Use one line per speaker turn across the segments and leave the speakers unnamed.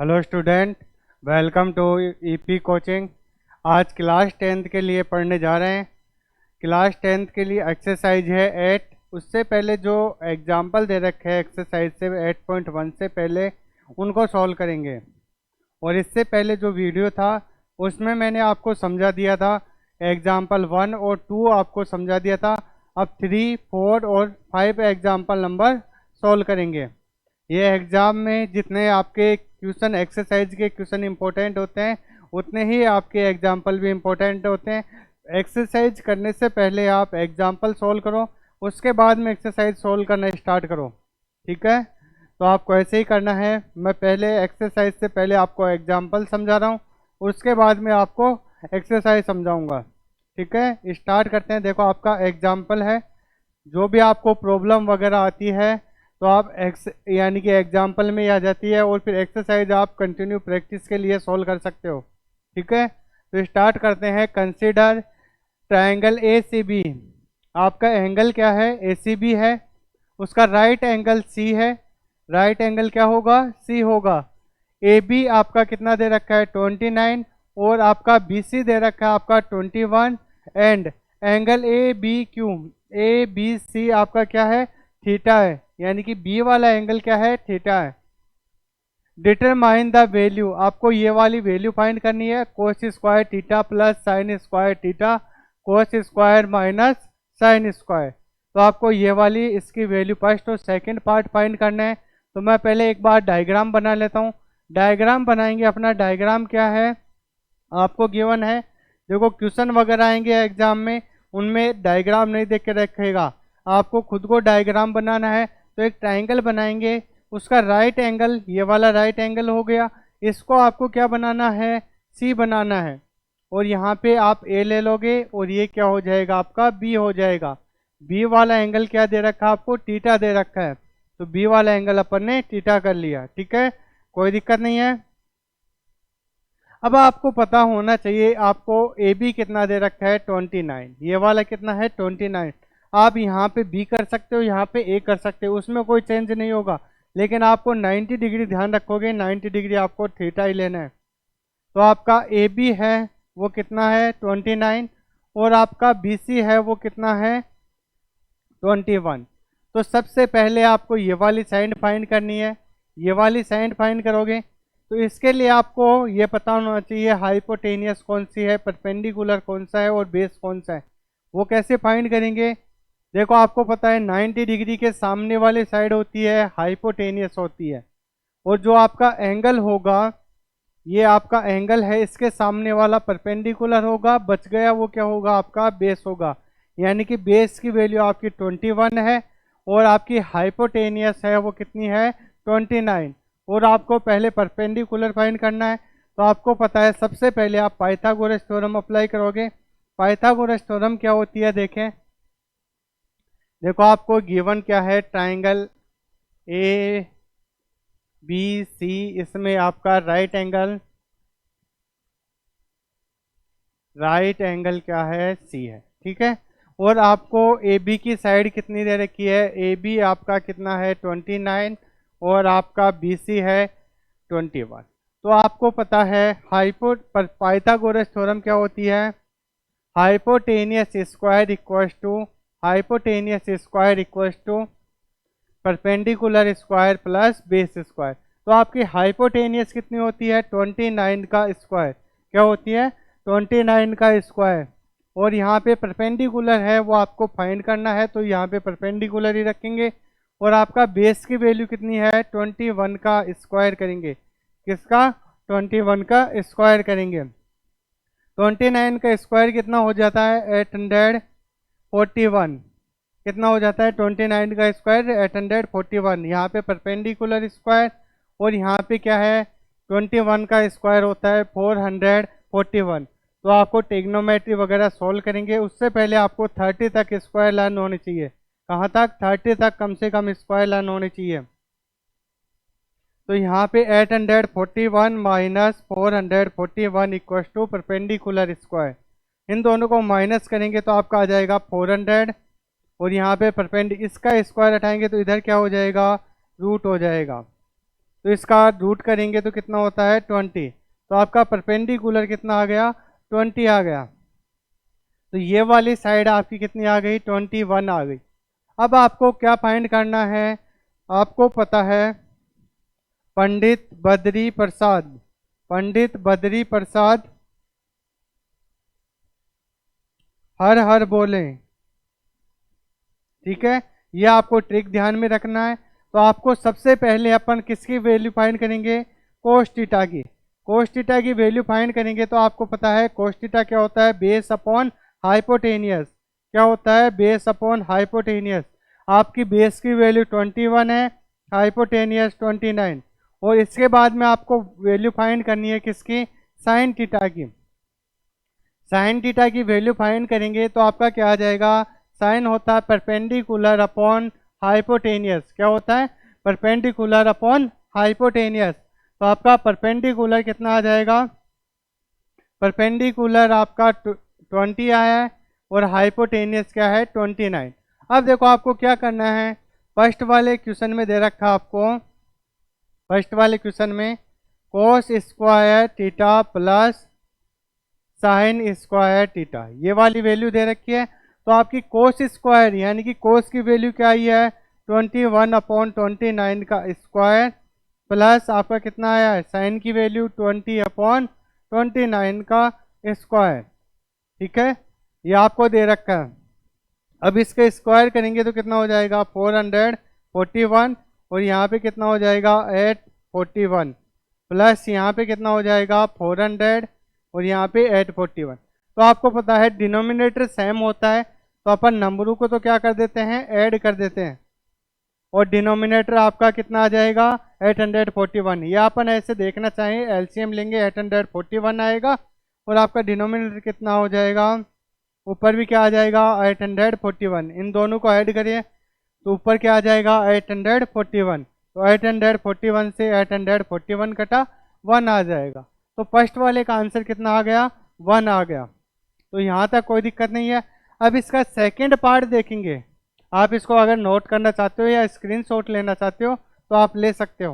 Hello student, welcome to EP coaching. आज class 10th के लिए पढ़ने जा रहे हैं। क्लास 10th के लिए एक्सरसाइज है 8। उससे पहले जो एग्जाम्पल दे रखे हैं एक्सरसाइज से 8.1 से पहले उनको सॉल्व करेंगे। और इससे पहले जो वीडियो था उसमें मैंने आपको समझा दिया था, एग्जाम्पल 1 और 2 आपको समझा दिया था। अब 3, 4 और 5 एग्जाम्पल नंबर सॉल्व करेंगे। ये एग्ज़ाम में जितने आपके क्वेश्चन एक्सरसाइज के क्वेश्चन इंपॉर्टेंट होते हैं उतने ही आपके एग्जाम्पल भी इंपॉर्टेंट होते हैं। एक्सरसाइज करने से पहले आप एग्जाम्पल सोल्व करो, उसके बाद में एक्सरसाइज सोल्व करना स्टार्ट करो। ठीक है, तो आपको ऐसे ही करना है। मैं पहले एक्सरसाइज से पहले आपको एग्जाम्पल समझा रहा हूँ, उसके बाद में आपको एक्सरसाइज समझाऊंगा। ठीक है, स्टार्ट करते हैं। देखो आपका एग्जाम्पल है। जो भी आपको प्रॉब्लम वगैरह आती है तो आप यानी कि एग्जाम्पल में आ जाती है, और फिर एक्सरसाइज आप कंटिन्यू प्रैक्टिस के लिए सॉल्व कर सकते हो। ठीक है, तो स्टार्ट करते हैं। Consider triangle A C B. आपका एंगल क्या है? ए सी बी है। उसका राइट एंगल सी है। राइट एंगल क्या होगा? सी होगा। ए बी आपका कितना दे रखा है? 29। और आपका बी सी दे रखा है आपका 21। And angle A B Q, A B C आपका क्या है? थीटा है। यानी कि बी वाला एंगल क्या है? थीटा है। डिटरमाइन द वैल्यू, आपको ये वाली वैल्यू फाइंड करनी है। Cos square theta plus sine square theta, कोस स्क्वायर माइनस साइन स्क्वायर। तो आपको ये वाली इसकी वैल्यू फर्स्ट और सेकंड पार्ट फाइंड करना है। तो मैं पहले एक बार डायग्राम बना लेता हूँ। डायग्राम बनाएंगे। अपना डायग्राम क्या है आपको गिवन है। देखो क्वेश्चन वगैरह आएंगे एग्जाम में, उनमें डायग्राम नहीं देख के रखेगा, आपको खुद को डायग्राम बनाना है। तो एक ट्रायंगल बनाएंगे, उसका राइट एंगल ये वाला राइट एंगल हो गया। इसको आपको क्या बनाना है? सी बनाना है। और यहाँ पे आप ए ले लोगे और ये क्या हो जाएगा? आपका बी हो जाएगा। बी वाला एंगल क्या दे रखा है आपको? टीटा दे रखा है। तो बी वाला एंगल अपन ने टीटा कर लिया। ठीक है, कोई दिक्कत नहीं है। अब आपको पता होना चाहिए आपको ए बी कितना दे रखा है? 29। ये वाला कितना है? 29। आप यहाँ पे बी कर सकते हो, यहाँ पे ए कर सकते हो, उसमें कोई चेंज नहीं होगा। लेकिन आपको 90 डिग्री ध्यान रखोगे, 90 डिग्री आपको थीटा ही लेना है। तो आपका ए बी है वो कितना है? 29। और आपका बी सी है वो कितना है? 21। तो सबसे पहले आपको ये वाली साइड फाइंड करनी है। ये वाली साइड फाइंड करोगे तो इसके लिए आपको ये पता होना चाहिए हाइपोटेनियस कौन सी है, परपेंडिकुलर कौन सा है और बेस कौन सा है। वो कैसे फाइंड करेंगे? देखो आपको पता है 90 डिग्री के सामने वाली साइड होती है हाइपोटेनियस होती है। और जो आपका एंगल होगा, ये आपका एंगल है, इसके सामने वाला परपेंडिकुलर होगा। बच गया वो क्या होगा? आपका बेस होगा। यानी कि बेस की वैल्यू आपकी 21 है और आपकी हाइपोटेनियस है वो कितनी है? 29। और आपको पहले परपेंडिकुलर फाइंड करना है। तो आपको पता है सबसे पहले आप पाइथागोरस थ्योरम अप्लाई करोगे। पाइथागोरस थ्योरम क्या होती है देखें। देखो आपको गिवन क्या है? ट्राइंगल ए बी सी, इसमें आपका राइट एंगल क्या है? सी है। ठीक है, और आपको ए बी की साइड कितनी दे रखी है? ए बी आपका कितना है? 29। और आपका बी सी है 21। तो आपको पता है पाइथागोरस थ्योरम क्या होती है? Hypotenuse square equals to perpendicular square plus base square. तो आपकी हाइपोटेनियस कितनी होती है? 29 का स्क्वायर। क्या होती है? 29 का स्क्वायर। और यहाँ पे परपेंडिकुलर है वो आपको फाइंड करना है, तो यहाँ पे परपेंडिकुलर ही रखेंगे। और आपका बेस की वैल्यू कितनी है? 21 का स्क्वायर करेंगे। किसका? 21 का स्क्वायर करेंगे। 29 का स्क्वायर कितना हो जाता है? 841। कितना हो जाता है? 29 का स्क्वायर 841। यहाँ पे परपेंडिकुलर स्क्वायर, और यहाँ पे क्या है? 21 का स्क्वायर होता है 441। तो आपको टेग्नोमेट्री वगैरह सॉल्व करेंगे, उससे पहले आपको 30 तक स्क्वायर लाइन होनी चाहिए। कहाँ तक? 30 तक कम से कम स्क्वायर लाइन होनी चाहिए। तो यहाँ पे 841 minus 441 equal to perpendicular square. इन दोनों को माइनस करेंगे तो आपका आ जाएगा 400। और यहाँ पे इसका स्क्वायर हटाएंगे तो इधर क्या हो जाएगा? रूट हो जाएगा। तो इसका रूट करेंगे तो कितना होता है 20। तो आपका परपेंडिकुलर कितना आ गया 20 आ गया। तो ये वाली साइड आपकी कितनी आ गई 21 आ गई। अब आपको क्या फाइंड करना है, आपको पता है पंडित बद्री प्रसाद, पंडित बद्री प्रसाद हर हर बोले। ठीक है, ये आपको ट्रिक ध्यान में रखना है। तो आपको सबसे पहले अपन किसकी वैल्यू फाइंड करेंगे, कोस थीटा की। कोस थीटा की वैल्यू फाइंड करेंगे तो आपको पता है कोस थीटा क्या होता है, बेस अपॉन हाइपोटेनियस। क्या होता है, बेस अपॉन हाइपोटेनियस। आपकी बेस की वैल्यू 21 है, हाइपोटेनियस 29। और इसके बाद में आपको वैल्यू फाइंड करनी है किसकी, साइन थीटा की। साइन थीटा की वैल्यू फाइंड करेंगे तो आपका क्या आ जाएगा, साइन होता है परपेंडिकुलर अपॉन हाइपोटेनियस। क्या होता है, परपेंडिकुलर अपॉन हाइपोटेनियस। तो आपका परपेंडिकुलर कितना आ जाएगा, परपेंडिकुलर आपका 20 आया है और हाइपोटेनियस क्या है 29। अब देखो आपको क्या करना है, फर्स्ट वाले क्वेश्चन में दे रखा आपको, फर्स्ट वाले क्वेश्चन में cos square theta plus sine square theta, ये वाली वैल्यू दे रखी है। तो आपकी कोस स्क्वायर यानी कि कोस की वैल्यू क्या आई है 21 अपॉन 29 का स्क्वायर, प्लस आपका कितना आया है साइन की वैल्यू 20 अपॉन 29 का स्क्वायर। ठीक है, ये आपको दे रखा है। अब इसके स्क्वायर करेंगे तो कितना हो जाएगा 441, और यहाँ पे कितना हो जाएगा 841, प्लस यहाँ पे कितना हो जाएगा 400 और यहाँ पे 841। तो आपको पता है डिनोमिनेटर सेम होता है तो अपन नंबरों को तो क्या कर देते हैं, ऐड कर देते हैं, और डिनोमिनेटर आपका कितना आ जाएगा 841। ये अपन ऐसे देखना चाहें एलसीएम लेंगे 841 आएगा, और आपका डिनोमिनेटर कितना हो जाएगा, ऊपर भी क्या आ जाएगा 841। इन दोनों को ऐड करिए तो ऊपर क्या आ जाएगा 841। तो 841 से 841 कटा 1 आ जाएगा। तो फर्स्ट वाले का आंसर कितना आ गया 1 आ गया। तो यहाँ तक कोई दिक्कत नहीं है। अब इसका सेकंड पार्ट देखेंगे। आप इसको अगर नोट करना चाहते हो या स्क्रीनशॉट लेना चाहते हो तो आप ले सकते हो।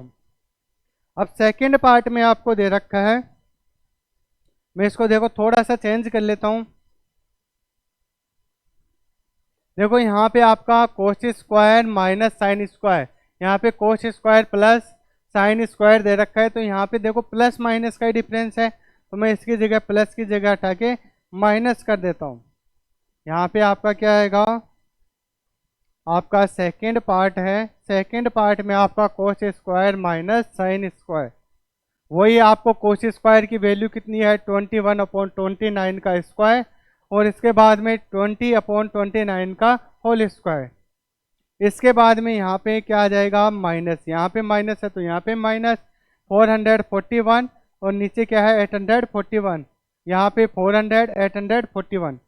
अब सेकंड पार्ट में आपको दे रखा है, मैं इसको देखो थोड़ा सा चेंज कर लेता हूँ। देखो यहाँ पे आपका cos square minus sine square, यहाँ पे cos square plus sine square दे रखा है। तो यहाँ पे देखो प्लस माइनस का ही डिफरेंस है, तो मैं इसकी जगह प्लस की जगह हटा के माइनस कर देता हूँ। यहाँ पे आपका क्या आएगा, आपका सेकंड पार्ट है, सेकंड पार्ट में आपका cos square minus sine square. वही आपको कोस स्क्वायर की वैल्यू कितनी है 21 अपॉन 29 का स्क्वायर, और इसके बाद में 20 अपॉन 29 का होल स्क्वायर। इसके बाद में यहाँ पे क्या आ जाएगा माइनस, यहाँ पे माइनस है तो यहाँ पे माइनस 441, और नीचे क्या है 841, यहाँ पे 400 841।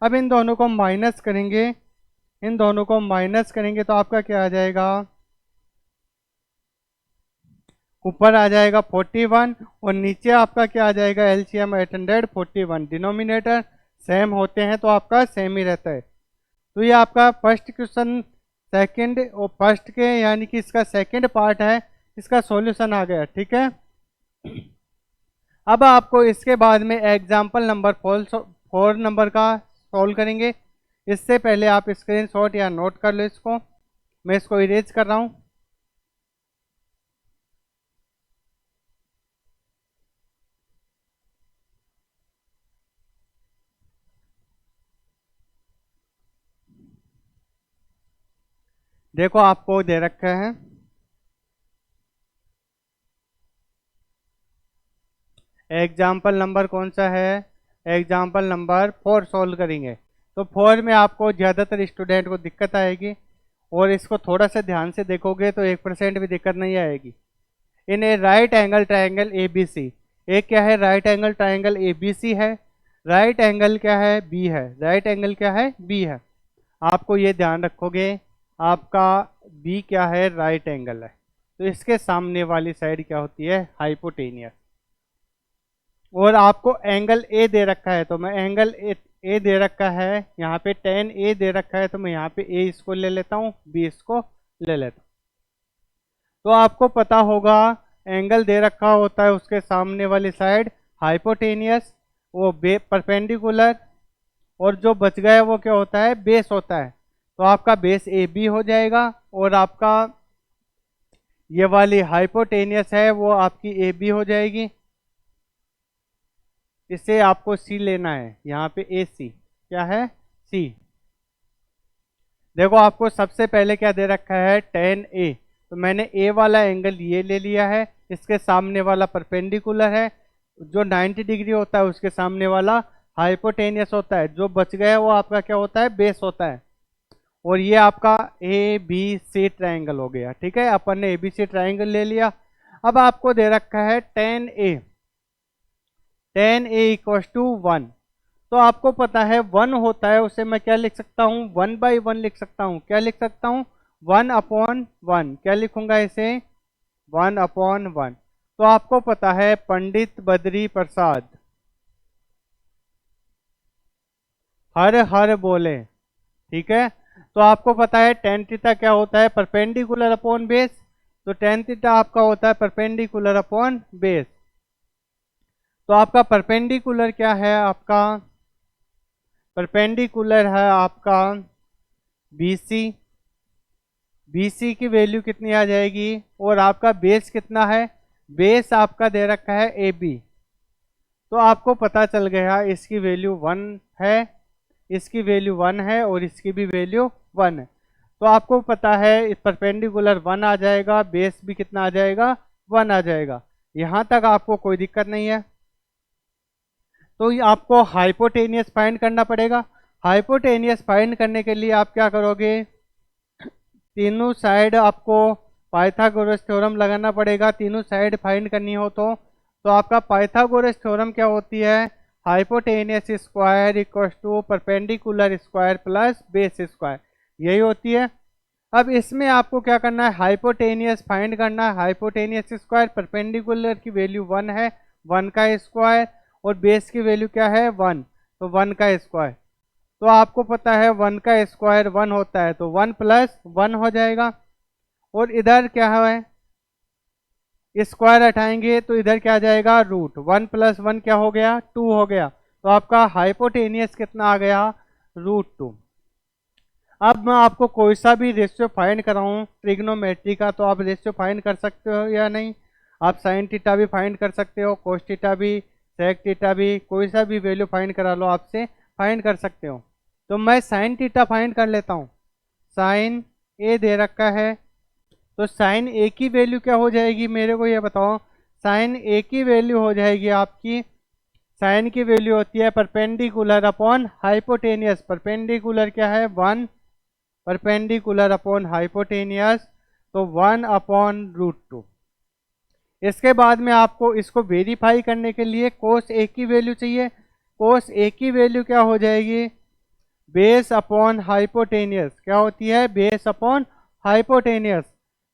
अब इन दोनों को माइनस करेंगे, इन दोनों को माइनस करेंगे तो आपका क्या आ जाएगा, ऊपर आ जाएगा 41 और नीचे आपका क्या आ जाएगा एलसीएम 841। डिनोमिनेटर सेम होते हैं तो आपका सेम ही रहता है। तो ये आपका फर्स्ट क्वेश्चन सेकंड और फर्स्ट के यानी कि इसका सेकंड पार्ट है, इसका सॉल्यूशन आ गया। ठीक है, अब आपको इसके बाद में एग्जाम्पल नंबर 4 नंबर का सॉल्व करेंगे। इससे पहले आप स्क्रीनशॉट या नोट कर लो इसको, मैं इसको इरेज कर रहा हूँ। देखो आपको दे रखा है एग्जाम्पल नंबर कौन सा है, एग्जाम्पल नंबर 4 सॉल्व करेंगे। तो 4 में आपको ज़्यादातर स्टूडेंट को दिक्कत आएगी, और इसको थोड़ा सा ध्यान से देखोगे तो 1% भी दिक्कत नहीं आएगी। In a right angle triangle A B C, एक क्या है right angle triangle A B C है, राइट एंगल क्या है बी है, राइट एंगल क्या है बी है। आपको ये ध्यान रखोगे आपका बी क्या है राइट एंगल है, तो इसके सामने वाली साइड क्या होती है हाइपोटेनियस। और आपको एंगल ए दे रखा है, तो मैं एंगल ए दे रखा है यहाँ पे tan ए दे रखा है, तो मैं यहाँ पे ए इसको ले लेता हूँ, बी इसको ले लेता हूँ। तो आपको पता होगा एंगल दे रखा होता है उसके सामने वाली साइड हाइपोटेनियस, वो परपेंडिकुलर, और जो बच गया वो क्या होता है, बेस होता है। तो आपका बेस ए बी हो जाएगा और आपका ये वाली हाइपोटेनियस है वो आपकी ए बी हो जाएगी। इसे आपको सी लेना है, यहाँ पे ए सी क्या है, सी। देखो आपको सबसे पहले क्या दे रखा है, tan ए, तो मैंने ए वाला एंगल ये ले लिया है, इसके सामने वाला परपेंडिकुलर है, जो 90 डिग्री होता है उसके सामने वाला हाइपोटेनियस होता है, जो बच गया वो आपका क्या होता है, बेस होता है। और ये आपका ए बी सी ट्राइंगल हो गया। ठीक है, अपन ने ए बी सी ट्राइंगल ले लिया। अब आपको दे रखा है tan ए इक्वल्स टू 1। तो आपको पता है 1 होता है, उसे मैं क्या लिख सकता हूँ, 1/1 लिख सकता हूँ। क्या लिख सकता हूँ, 1/1। क्या लिखूंगा इसे, 1/1। तो आपको पता है पंडित बद्री प्रसाद हर हर बोले। ठीक है, तो आपको पता है tan थीटा क्या होता है, परपेंडिकुलर अपॉन बेस। तो tan थीटा आपका होता है परपेंडिकुलर अपॉन बेस। तो आपका परपेंडिकुलर क्या है, आपका परपेंडिकुलर है आपका BC। BC की वैल्यू कितनी आ जाएगी, और आपका बेस कितना है, बेस आपका दे रखा है AB। तो आपको पता चल गया इसकी वैल्यू 1 है, इसकी वैल्यू 1 है और इसकी भी वैल्यू 1 है। तो आपको पता है इस परपेंडिकुलर 1 आ जाएगा, बेस भी कितना आ जाएगा, 1 आ जाएगा। यहाँ तक आपको कोई दिक्कत नहीं है। तो ये आपको हाइपोटेनियस फाइंड करना पड़ेगा। हाइपोटेनियस फाइंड करने के लिए आप क्या करोगे, तीनों साइड आपको पाइथागोरस थ्योरम लगाना पड़ेगा, तीनों साइड फाइंड करनी हो तो आपका पाइथागोरस थ्योरम क्या होती है, hypotenuse square equal to perpendicular square plus base square, यही होती है। अब इसमें आपको क्या करना है, हाइपोटेनियस फाइंड करना है। हाइपोटेनियस स्क्वायर, परपेंडिकुलर की वैल्यू 1 है, 1 का स्क्वायर, और बेस की वैल्यू क्या है, 1, तो 1 का स्क्वायर। तो आपको पता है 1 का स्क्वायर 1 होता है, तो 1 + 1 हो जाएगा। और इधर क्या है, स्क्वायर हटाएंगे तो इधर क्या आ जाएगा, रूट। 1 + 1 क्या हो गया, 2 हो गया। तो आपका हाइपोटेनियस कितना आ गया, √2। अब मैं आपको कोई सा भी रेशियो फाइंड कराऊं ट्रिग्नोमेट्री का, तो आप रेशियो फाइंड कर सकते हो या नहीं। आप साइन थीटा भी फाइंड कर सकते हो, कोस थीटा भी, सेक थीटा भी, कोई सा भी वैल्यू फाइंड करा लो आपसे, फाइंड कर सकते हो। तो मैं साइन थीटा फाइंड कर लेता हूँ। साइन ए दे रखा है, तो साइन ए की वैल्यू क्या हो जाएगी, मेरे को ये बताओ। साइन ए की वैल्यू हो जाएगी आपकी, साइन की वैल्यू होती है परपेंडिकुलर अपॉन हाइपोटेनियस। परपेंडिकुलर क्या है, 1, परपेंडिकुलर अपॉन हाइपोटेनियस, तो 1/√2। इसके बाद में आपको इसको वेरीफाई करने के लिए कोस ए की वैल्यू चाहिए। कोस ए की वैल्यू क्या हो जाएगी, बेस अपॉन हाइपोटेनियस। क्या होती है, बेस अपॉन हाइपोटेनियस।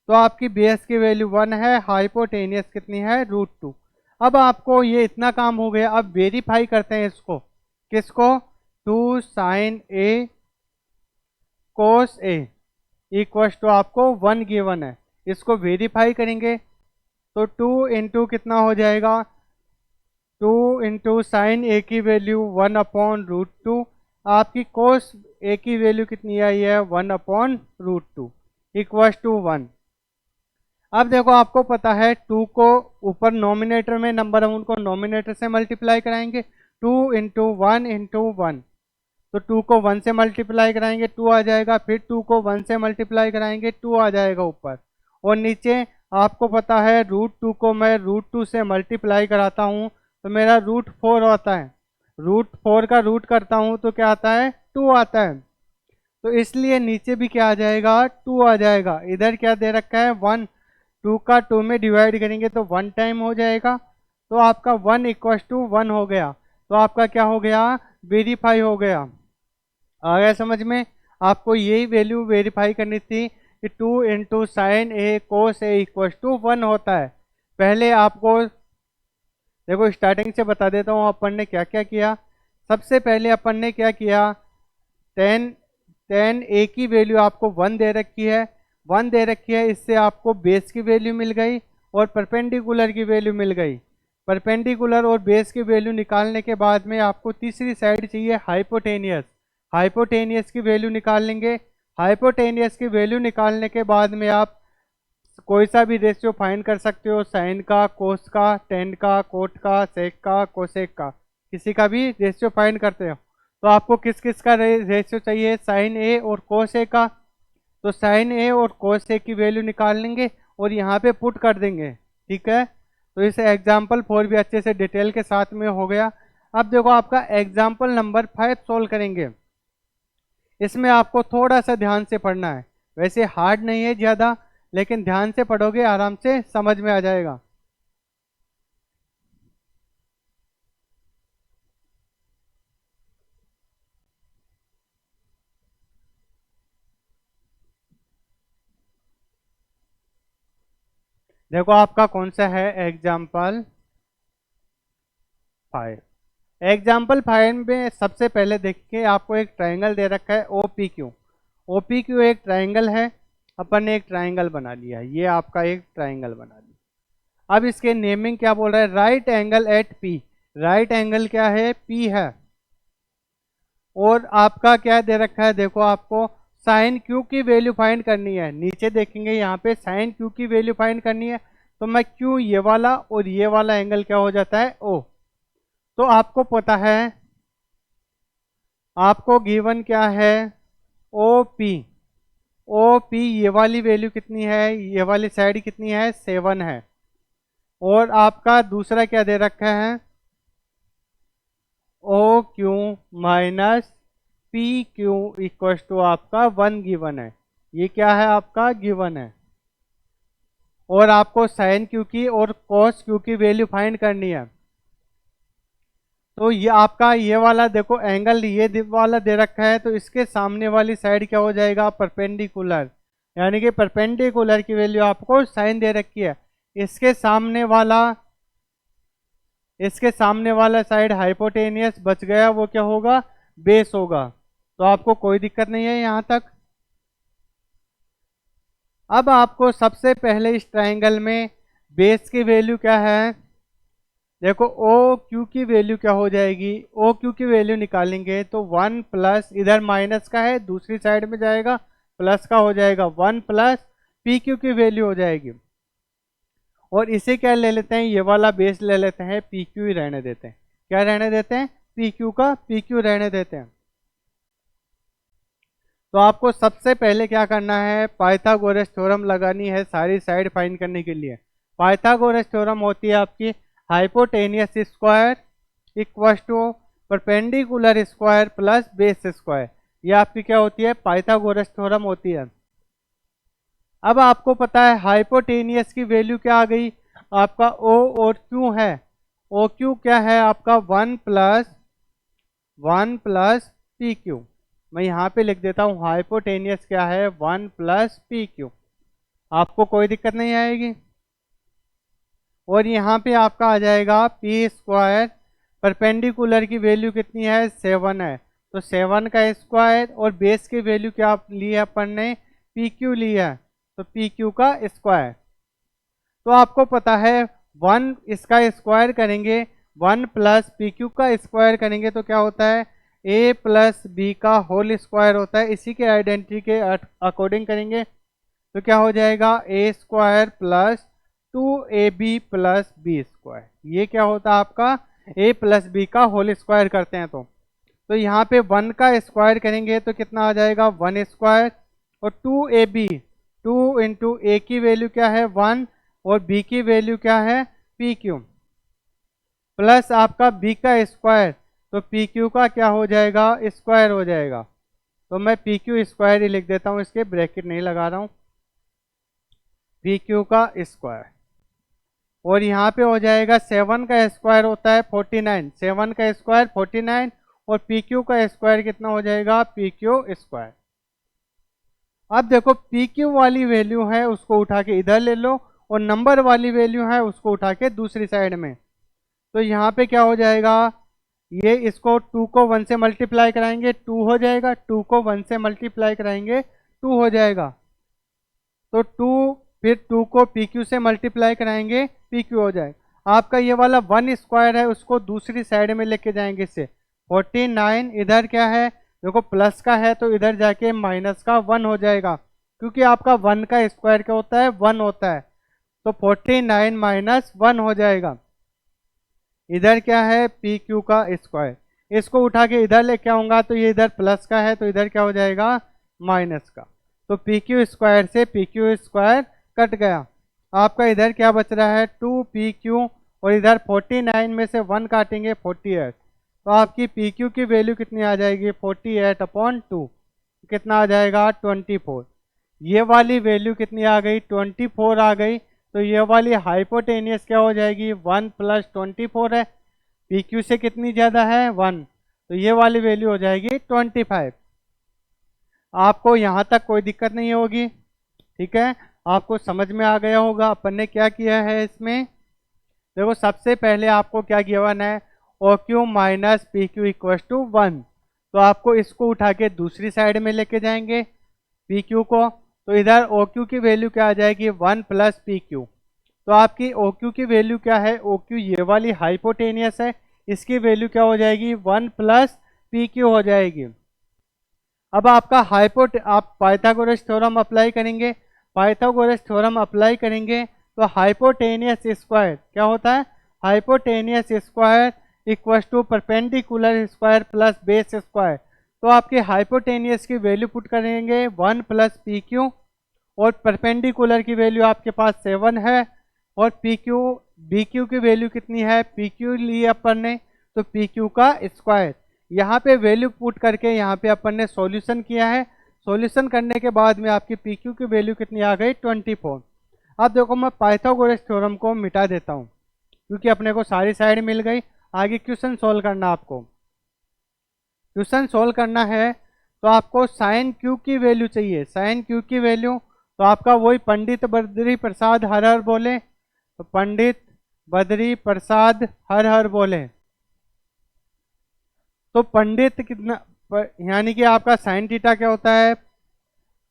तो आपकी बेस की वैल्यू 1 है, हाइपोटेनियस कितनी है, √2। अब आपको ये इतना काम हो गया, अब वेरीफाई करते हैं इसको। किसको, 2 sine A cos A equal to आपको 1 गिवन है, इसको वेरीफाई करेंगे। तो 2 इंटू कितना हो जाएगा, 2 इंटू साइन ए की वैल्यू 1/√2। आपकी कोस ए की वैल्यू कितनी आई है, 1/√2 इक्वल टू 1। अब देखो आपको पता है 2 को ऊपर नॉमिनेटर में नंबर है, उनको नॉमिनेटर से मल्टीप्लाई कराएंगे। 2 इंटू 1 इंटू 1, तो 2 को 1 से मल्टीप्लाई कराएंगे 2 आ जाएगा, फिर 2 को 1 से मल्टीप्लाई कराएंगे 2 आ जाएगा ऊपर। और नीचे आपको पता है √2 को मैं √2 से मल्टीप्लाई कराता हूँ तो मेरा √4 आता है। √4 का रूट करता हूँ तो क्या आता है, 2 आता है। तो इसलिए नीचे भी क्या आ जाएगा, 2 आ जाएगा। इधर क्या दे रखा है, 1, 2 का 2 में डिवाइड करेंगे तो 1 टाइम हो जाएगा। तो आपका 1 इक्वल टू 1 हो गया। तो आपका क्या हो गया, वेरीफाई हो गया। आ गया समझ में। आपको यही वैल्यू वेरीफाई करनी थी कि 2 into sine A cos A equal to 1 होता है। पहले आपको देखो स्टार्टिंग से बता देता हूँ अपन ने क्या क्या किया। सबसे पहले अपन ने क्या किया, tan ए की वैल्यू आपको 1 दे रखी है, 1 दे रखी है, इससे आपको बेस की वैल्यू मिल गई और परपेंडिकुलर की वैल्यू मिल गई। परपेंडिकुलर और बेस की वैल्यू निकालने के बाद में आपको तीसरी साइड चाहिए हाइपोटेनियस। हाइपोटेनियस की वैल्यू निकाल लेंगे। हाइपोटेनियस की वैल्यू निकालने के बाद में आप कोई सा भी रेशियो फाइंड कर सकते हो, साइन का, कोस का, टेन का, कोट का, सेक का, कोसेक का, किसी का भी रेशियो फाइंड करते हो। तो आपको किस किस का रेशियो चाहिए, साइन ए और कोस ए का। तो साइन ए और कोस ए की वैल्यू निकाल लेंगे और यहाँ पे पुट कर देंगे। ठीक है, तो इस एग्जाम्पल 4 भी अच्छे से डिटेल के साथ में हो गया। अब देखो आपका एग्जाम्पल नंबर 5 सोल्व करेंगे। इसमें आपको थोड़ा सा ध्यान से पढ़ना है, वैसे हार्ड नहीं है ज़्यादा, लेकिन ध्यान से पढ़ोगे आराम से समझ में आ जाएगा। देखो आपका कौन सा है, एग्जाम्पल 5। एग्जाम्पल 5 में सबसे पहले देखिए आपको एक ट्राइंगल दे रखा है O P Q. O P Q एक ट्राइंगल है, अपन ने एक ट्राइंगल बना लिया, ये आपका एक ट्राइंगल बना लिया। अब इसके नेमिंग क्या बोल रहा है, right angle at P. Right angle क्या है, पी है। और आपका क्या दे रखा है, देखो आपको साइन क्यू की वैल्यू फाइंड करनी है। नीचे देखेंगे यहाँ पे साइन क्यू की वैल्यू फाइंड करनी है, तो मैं क्यू ये वाला और ये वाला एंगल क्या हो जाता है, ओ। तो आपको पता है, आपको गिवन क्या है, ओ पी। ओ पी ये वाली वैल्यू कितनी है, ये वाली साइड कितनी है, 7 है। और आपका दूसरा क्या दे रखा है, O Q minus P Q equal to आपका 1 गिवन है। ये क्या है, आपका गिवन है। और आपको साइन क्यू की और कॉस क्यू की वैल्यू फाइंड करनी है। तो ये आपका ये वाला देखो एंगल ये वाला दे रखा है, तो इसके सामने वाली साइड क्या हो जाएगा, परपेंडिकुलर। यानी कि परपेंडिकुलर की वैल्यू आपको साइन दे रखी है। इसके सामने वाला साइड हाइपोटेनियस बच गया, वो क्या होगा, बेस होगा। तो आपको कोई दिक्कत नहीं है यहाँ तक। अब आपको सबसे पहले इस ट्राइंगल में बेस की वैल्यू क्या है, देखो ओ क्यू की वैल्यू क्या हो जाएगी, ओ क्यू की वैल्यू निकालेंगे तो 1 प्लस, इधर माइनस का है दूसरी साइड में जाएगा, प्लस का हो जाएगा, 1 प्लस पी क्यू की वैल्यू हो जाएगी। और इसे क्या ले लेते हैं, ये वाला बेस ले लेते हैं, पी क्यू ही रहने देते हैं। क्या रहने देते हैं, पी क्यू का पी क्यू रहने देते हैं। तो आपको सबसे पहले क्या करना है, पाइथागोरस थ्योरम लगानी है सारी साइड फाइंड करने के लिए। पाइथागोरस थ्योरम होती है आपकी hypotenuse square equal to perpendicular square plus base square. ये आपकी क्या होती है, पाइथागोरस थ्योरम होती है। अब आपको पता है हाइपोटेनियस की वैल्यू क्या आ गई, आपका ओ और क्यू है। ओ क्यू क्या है आपका 1 प्लस पी क्यू। मैं यहाँ पे लिख देता हूँ हाइपोटेनियस क्या है, 1 प्लस पी क्यू। आपको कोई दिक्कत नहीं आएगी। और यहाँ पे आपका आ जाएगा पी स्क्वायर, परपेंडिकुलर की वैल्यू कितनी है, 7 है, तो 7 का स्क्वायर। और बेस की वैल्यू क्या ली है अपन ने, पी क्यू लिया है, तो पी क्यू का स्क्वायर। तो आपको पता है 1 इसका स्क्वायर करेंगे, 1 प्लस पी क्यू का स्क्वायर करेंगे तो क्या होता है, ए प्लस बी का होल स्क्वायर होता है। इसी के आइडेंटिटी के अकॉर्डिंग करेंगे तो क्या हो जाएगा, A square plus 2ab plus B square. ये क्या होता है आपका, a प्लस बी का होल स्क्वायर करते हैं तो यहाँ पे 1 का स्क्वायर करेंगे तो कितना आ जाएगा, 1 स्क्वायर। और 2ab, 2 इंटू ए की वैल्यू क्या है 1 और b की वैल्यू क्या है पी क्यू, प्लस आपका b का स्क्वायर, तो पी क्यू का क्या हो जाएगा, स्क्वायर हो जाएगा। तो मैं पी क्यू स्क्वायर ही लिख देता हूँ, इसके ब्रैकेट नहीं लगा रहा हूँ, पी क्यू का स्क्वायर। और यहाँ पे हो जाएगा 7 का स्क्वायर होता है 49, 7 का स्क्वायर 49 और पी क्यू का स्क्वायर कितना हो जाएगा, पी क्यू स्क्वायर। अब देखो पी क्यू वाली वैल्यू है उसको उठा के इधर ले लो और नंबर वाली वैल्यू है उसको उठा के दूसरी साइड में। तो यहाँ पे क्या हो जाएगा, ये इसको 2 को 1 से मल्टीप्लाई कराएंगे 2 हो जाएगा, 2 को 1 से मल्टीप्लाई कराएंगे 2 हो जाएगा। तो 2 फिर 2 को पी क्यू से मल्टीप्लाई कराएंगे, पी क्यू हो जाए। आपका ये वाला 1 स्क्वायर है उसको दूसरी साइड में लेके जाएंगे इससे 49, इधर क्या है देखो प्लस का है तो इधर जाके माइनस का 1 हो जाएगा, क्योंकि आपका 1 का स्क्वायर क्या होता है 1 होता है। तो 49 माइनस 1 हो जाएगा। इधर क्या है पी क्यू का स्क्वायर, इसको उठा के इधर लेके आऊंगा तो ये इधर प्लस का है तो इधर क्या हो जाएगा माइनस का। तो पी क्यू स्क्वायर से पी क्यू स्क्वायर कट गया। आपका इधर क्या बच रहा है 2 पी क्यू, और इधर 49 में से 1 काटेंगे 48, तो आपकी पी क्यू की वैल्यू कितनी आ जाएगी 48/2, कितना आ जाएगा 24। ये वाली वैल्यू कितनी आ गई 24 आ गई। तो ये वाली हाइपोटेनियस क्या हो जाएगी 1 + 24 है, पी क्यू से कितनी ज़्यादा है 1, तो ये वाली वैल्यू हो जाएगी 25। आपको यहाँ तक कोई दिक्कत नहीं होगी, ठीक है, आपको समझ में आ गया होगा अपन ने क्या किया है इसमें। देखो सबसे पहले आपको क्या गिवन है O Q minus P Q equals to 1, तो आपको इसको उठा के दूसरी साइड में लेके जाएंगे पी क्यू को, तो इधर ओ क्यू की वैल्यू क्या आ जाएगी 1 + पी क्यू। तो आपकी ओ क्यू की वैल्यू क्या है, ओ क्यू ये वाली हाइपोटेनियस है, इसकी वैल्यू क्या हो जाएगी 1 + पी क्यू हो जाएगी। अब आपका आप पाइथागोरस थ्योरम अप्लाई करेंगे, पाइथागोरस थ्योरम अप्लाई करेंगे तो हाइपोटेनियस स्क्वायर क्या होता है, hypotenuse square equals to perpendicular square plus base square. तो आपके हाइपोटेनियस की वैल्यू पुट करेंगे 1 + पी क्यू, और परपेंडिकुलर की वैल्यू आपके पास 7 है, और पी क्यू बी क्यू की वैल्यू कितनी है, पी क्यू लिए अपन ने तो पी क्यू का स्क्वायर। यहाँ पे वैल्यू पुट करके यहाँ पे अपन ने सॉल्यूशन किया है, सॉल्यूशन करने के बाद में आपकी पी क्यू की वैल्यू कितनी आ गई 24। अब देखो मैं पाइथागोरस थ्योरम को मिटा देता हूँ, क्योंकि अपने को सारी साइड मिल गई। आगे क्वेश्चन सोल्व करना, आपको क्वेश्चन सोल्व करना है तो आपको साइन क्यू की वैल्यू चाहिए, साइन क्यू की वैल्यू। तो आपका वही पंडित बद्री प्रसाद हर हर बोले, तो पंडित बद्री प्रसाद हर हर बोले, तो पंडित कितना यानी कि आपका साइन थीटा क्या होता है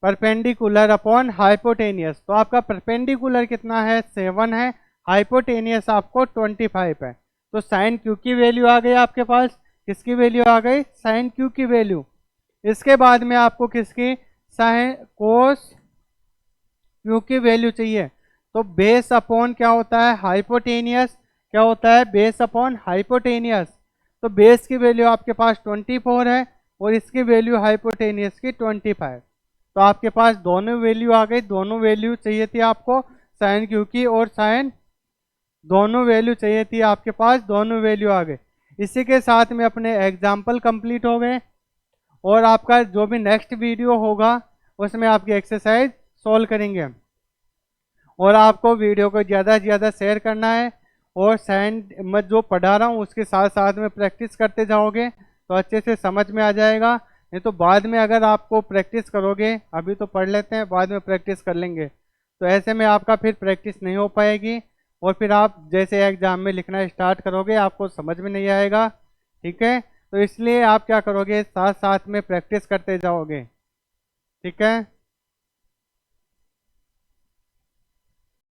परपेंडिकुलर अपॉन हाइपोटेनियस। तो आपका परपेंडिकुलर कितना है 7 है, हाइपोटेनियस आपको 25 है। तो साइन क्यू की वैल्यू आ गई आपके पास, किसकी वैल्यू आ गई साइन क्यू की वैल्यू। इसके बाद में आपको किसकी साइन कोस क्यू की वैल्यू चाहिए। तो बेस अपॉन क्या होता है हाइपोटेनियस, क्या होता है बेस अपॉन हाइपोटेनियस। तो बेस की वैल्यू आपके पास 24 है और इसकी वैल्यू हाइपोटेनियस की 25। तो आपके पास दोनों वैल्यू आ गई, दोनों वैल्यू चाहिए थी आपको साइन क्यू की और साइन, दोनों वैल्यू चाहिए थी आपके पास, दोनों वैल्यू आ गए। इसी के साथ में अपने एग्जाम्पल कंप्लीट हो गए, और आपका जो भी नेक्स्ट वीडियो होगा उसमें आपकी एक्सरसाइज सॉल्व करेंगे। और आपको वीडियो को ज़्यादा से ज़्यादा शेयर करना है, और साइन मैं जो पढ़ा रहा हूँ उसके साथ साथ में प्रैक्टिस करते जाओगे तो अच्छे से समझ में आ जाएगा। नहीं तो बाद में अगर आपको प्रैक्टिस करोगे, अभी तो पढ़ लेते हैं बाद में प्रैक्टिस कर लेंगे, तो ऐसे में आपका फिर प्रैक्टिस नहीं हो पाएगी, और फिर आप जैसे एग्जाम में लिखना स्टार्ट करोगे आपको समझ में नहीं आएगा, ठीक है। तो इसलिए आप क्या करोगे साथ साथ में प्रैक्टिस करते जाओगे, ठीक है।